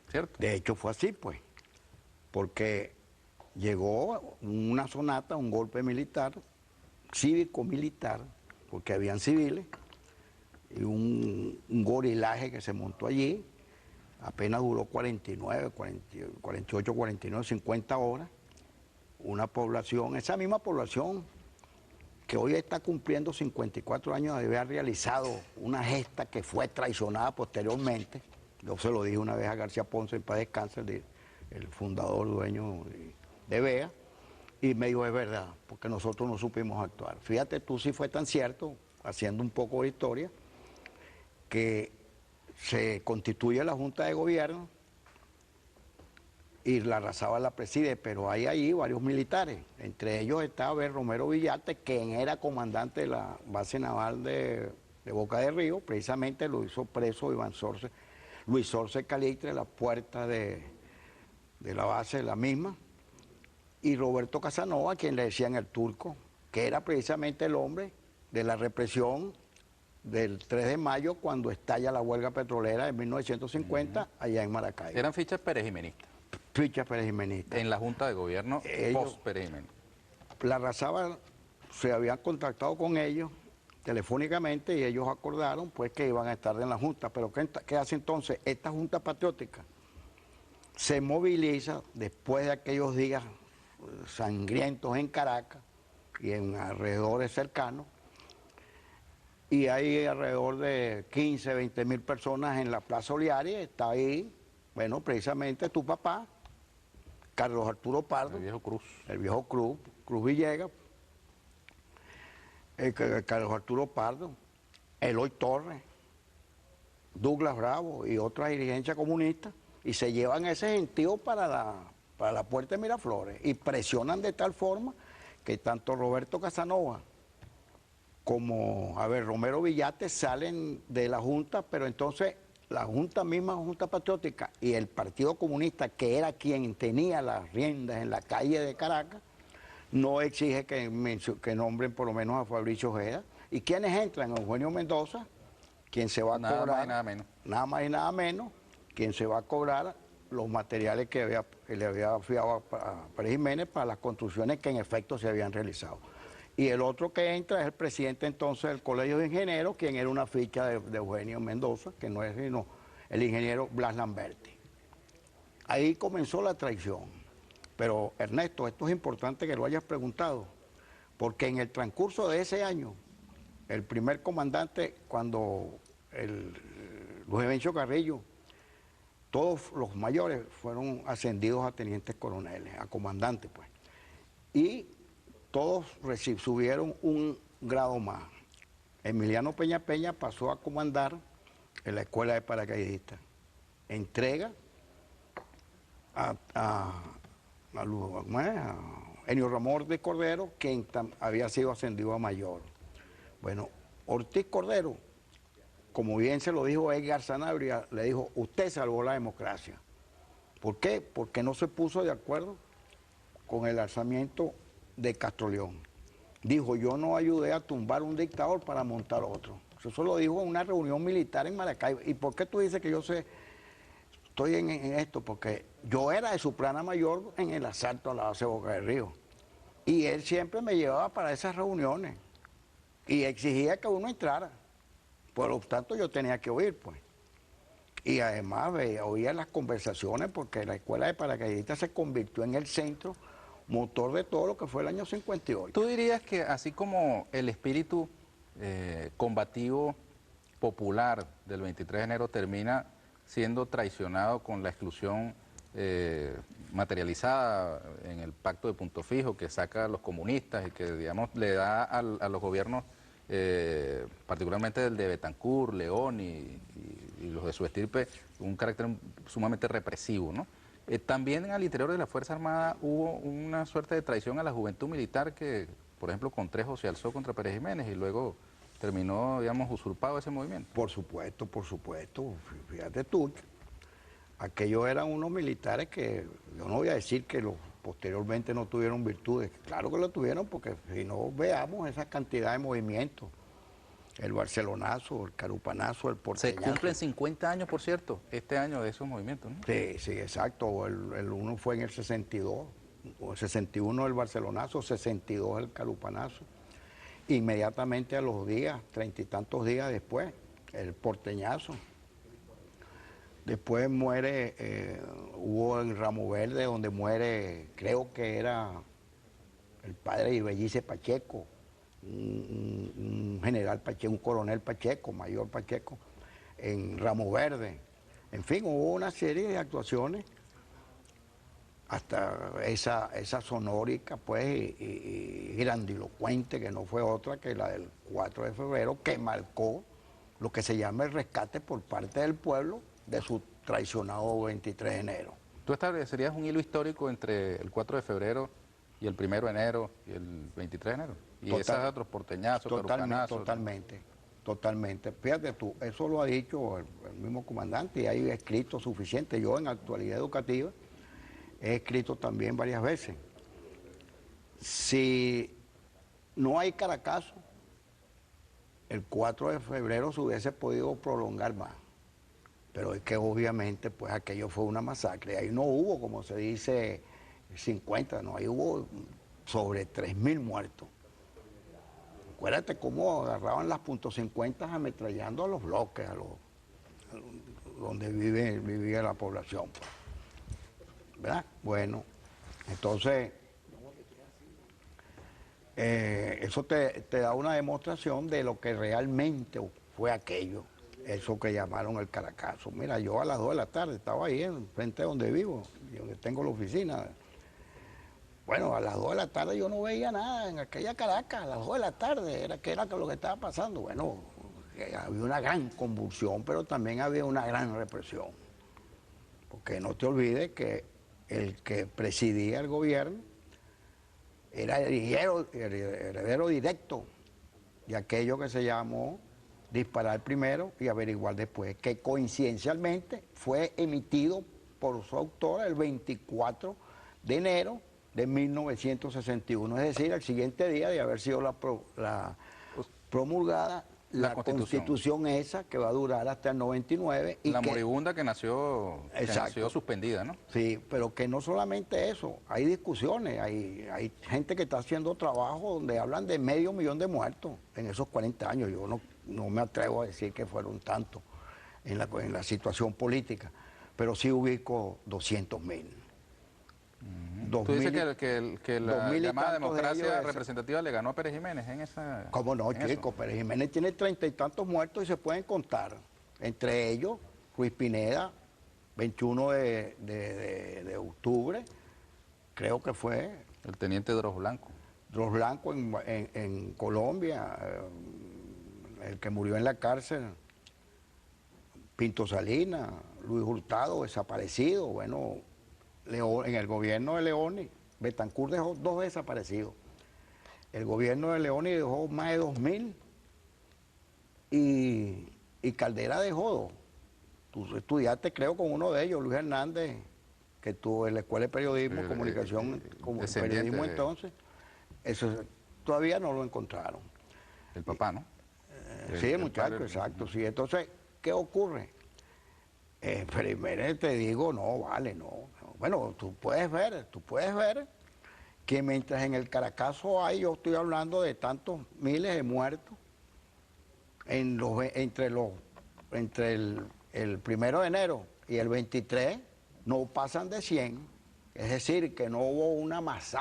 ¿cierto? De hecho fue así, pues, porque llegó una sonata, un golpe militar, cívico-militar, porque habían civiles, y un gorilaje que se montó allí, apenas duró 49, 48, 49, 50 horas, una población, esa misma población que hoy está cumpliendo 54 años de haber realizado una gesta que fue traicionada posteriormente. Yo se lo dije una vez a García Ponce, en paz descanse, el fundador, dueño de BEA, y me dijo, es verdad, porque nosotros no supimos actuar. Fíjate tú si fue tan cierto, haciendo un poco de historia, que se constituye la Junta de Gobierno y la Razaba la preside, pero hay ahí varios militares, entre ellos estaba Abel Romero Villate, quien era comandante de la base naval de Boca de Río, precisamente lo hizo preso Luis Sorce Calitre, la puerta de la base de la misma, y Roberto Casanova, quien le decían el turco, que era precisamente el hombre de la represión del 3 de mayo cuando estalla la huelga petrolera en 1950 allá en Maracaibo. Eran fichas perejimenistas Ficha Pérez Jimenista. en la Junta de Gobierno Ellos, post-Pérez Jiménez. la Razaba se habían contactado con ellos telefónicamente y ellos acordaron pues que iban a estar en la Junta. Pero ¿qué hace entonces esta Junta Patriótica? Se moviliza después de aquellos días sangrientos en Caracas y en alrededores cercanos, y hay alrededor de 15, 20 mil personas en la Plaza Oliari. Está ahí, bueno, precisamente tu papá, Carlos Arturo Pardo, el viejo Cruz Villegas, Carlos Arturo Pardo, Eloy Torres, Douglas Bravo y otra dirigencia comunista, y se llevan ese gentío para la Puerta de Miraflores y presionan de tal forma que tanto Roberto Casanova como, Romero Villate salen de la Junta, pero entonces la Junta misma, Junta Patriótica, y el Partido Comunista, que era quien tenía las riendas en la calle de Caracas, no exige que nombren por lo menos a Fabricio Ojeda. ¿Y quiénes entran? Eugenio Mendoza, quien se va a Nada cobrar, más y nada menos. nada más y nada menos, quien se va a cobrar los materiales que le había fiado a Pérez Jiménez para las construcciones que en efecto se habían realizado. Y el otro que entra es el presidente entonces del Colegio de Ingenieros, quien era una ficha de Eugenio Mendoza, que no es sino el ingeniero Blas Lamberti. Ahí comenzó la traición. Pero Ernesto, esto es importante que lo hayas preguntado, porque en el transcurso de ese año, el primer comandante, cuando Luis Evencio Carrillo, todos los mayores fueron ascendidos a tenientes coroneles, a comandantes, pues. Y todos subieron un grado más. Emiliano Peña Peña pasó a comandar en la escuela de paracaidistas. Entrega a Enio Ramón de Cordero, quien había sido ascendido a mayor. Bueno, Ortiz Cordero, como bien se lo dijo Edgar Sanabria, le dijo, usted salvó la democracia. ¿Por qué? Porque no se puso de acuerdo con el alzamiento de Castro León. Dijo, yo no ayudé a tumbar un dictador para montar otro. Eso lo dijo en una reunión militar en Maracaibo. ¿Y por qué tú dices que yo estoy en esto? Porque yo era de su plana mayor en el asalto a la base de Boca del Río. Y él siempre me llevaba para esas reuniones y exigía que uno entrara. Por lo tanto, yo tenía que oír, pues. Y además oía las conversaciones, porque la escuela de paracaidistas se convirtió en el centro motor de todo lo que fue el año 58. ¿Tú dirías que así como el espíritu combativo popular del 23 de enero termina siendo traicionado con la exclusión materializada en el pacto de Punto Fijo que saca a los comunistas y que, digamos, le da a los gobiernos, particularmente del de Betancur, León y los de su estirpe, un carácter sumamente represivo, ¿no? También al interior de la Fuerza Armada hubo una suerte de traición a la juventud militar que, por ejemplo, con Trejo se alzó contra Pérez Jiménez y luego terminó, digamos, usurpado ese movimiento. Por supuesto, fíjate tú, aquellos eran unos militares que, yo no voy a decir que posteriormente no tuvieron virtudes, claro que lo tuvieron, porque si no veamos esa cantidad de movimientos el barcelonazo, el carupanazo, el Se porteñazo. cumplen 50 años, por cierto, este año de esos movimientos, ¿no? Sí, sí, exacto. El uno fue en el 62, o el 61 el barcelonazo, 62 el carupanazo. Inmediatamente a los días, 30 y tantos días después, el porteñazo. Después muere, hubo en Ramo Verde donde muere, creo que era el padre de Ibellice Pacheco, un general Pacheco, un coronel Pacheco, mayor Pacheco, en Ramo Verde. En fin, hubo una serie de actuaciones, hasta esa sonórica, pues, y grandilocuente, que no fue otra que la del 4 de febrero, que marcó lo que se llama el rescate por parte del pueblo de su traicionado 23 de enero. ¿Tú establecerías un hilo histórico entre el 4 de febrero y el 1 de enero y el 23 de enero? Y esos otros porteñazos, carupanazos. Totalmente. Fíjate tú, eso lo ha dicho el mismo comandante y hay escrito suficiente. Yo en Actualidad Educativa he escrito también varias veces. Si no hay Caracazo, el 4 de febrero se hubiese podido prolongar más. Pero es que obviamente pues aquello fue una masacre. Ahí no hubo, como se dice, 50, no, ahí hubo sobre 3.000 muertos. Acuérdate cómo agarraban las .50 ametrallando a los bloques, donde vivía la población. ¿Verdad? Bueno, entonces, eso te da una demostración de lo que realmente fue aquello, eso que llamaron el Caracazo. Mira, yo a las 2 de la tarde estaba ahí frente de donde vivo, y donde tengo la oficina. Bueno, a las 2 de la tarde yo no veía nada en aquella Caracas, a las 2 de la tarde, ¿qué era lo que estaba pasando? Bueno, había una gran convulsión, pero también había una gran represión. Porque no te olvides que el que presidía el gobierno era el heredero directo de aquello que se llamó disparar primero y averiguar después, que coincidencialmente fue emitido por su autor el 24 de enero de 1961, es decir, al siguiente día de haber sido promulgada la constitución esa que va a durar hasta el 99. Y la moribunda que nació suspendida, ¿no? Sí, pero que no solamente eso, hay discusiones, hay gente que está haciendo trabajo donde hablan de 500.000 de muertos en esos 40 años. Yo no me atrevo a decir que fueron tantos en la situación política, pero sí ubico 200.000. ¿Tú dices que la llamada democracia representativa le ganó a Pérez Jiménez en esa...? ¿Cómo no, chico? Pérez Jiménez tiene 30 y tantos muertos y se pueden contar. Entre ellos, Ruiz Pineda, 21 de octubre, creo que fue. El teniente Dros Blanco. Dros Blanco en Colombia, el que murió en la cárcel, Pinto Salinas, Luis Hurtado, desaparecido, bueno... en el gobierno de Leoni, Betancur dejó 2 desaparecidos. El gobierno de Leoni dejó más de 2.000 y Caldera dejó 2. Tú estudiaste, creo, con uno de ellos, Luis Hernández, que estuvo en la Escuela de Periodismo, Comunicación, como periodismo entonces. Eso todavía no lo encontraron. El papá, ¿no? Sí, el muchacho, exacto. Sí. Entonces, ¿qué ocurre? Primero te digo, no, vale, no. Bueno, tú puedes ver que mientras en el Caracazo hay, yo estoy hablando de tantos miles de muertos, entre el 1 de enero y el 23 no pasan de 100, es decir, que no hubo una masacre.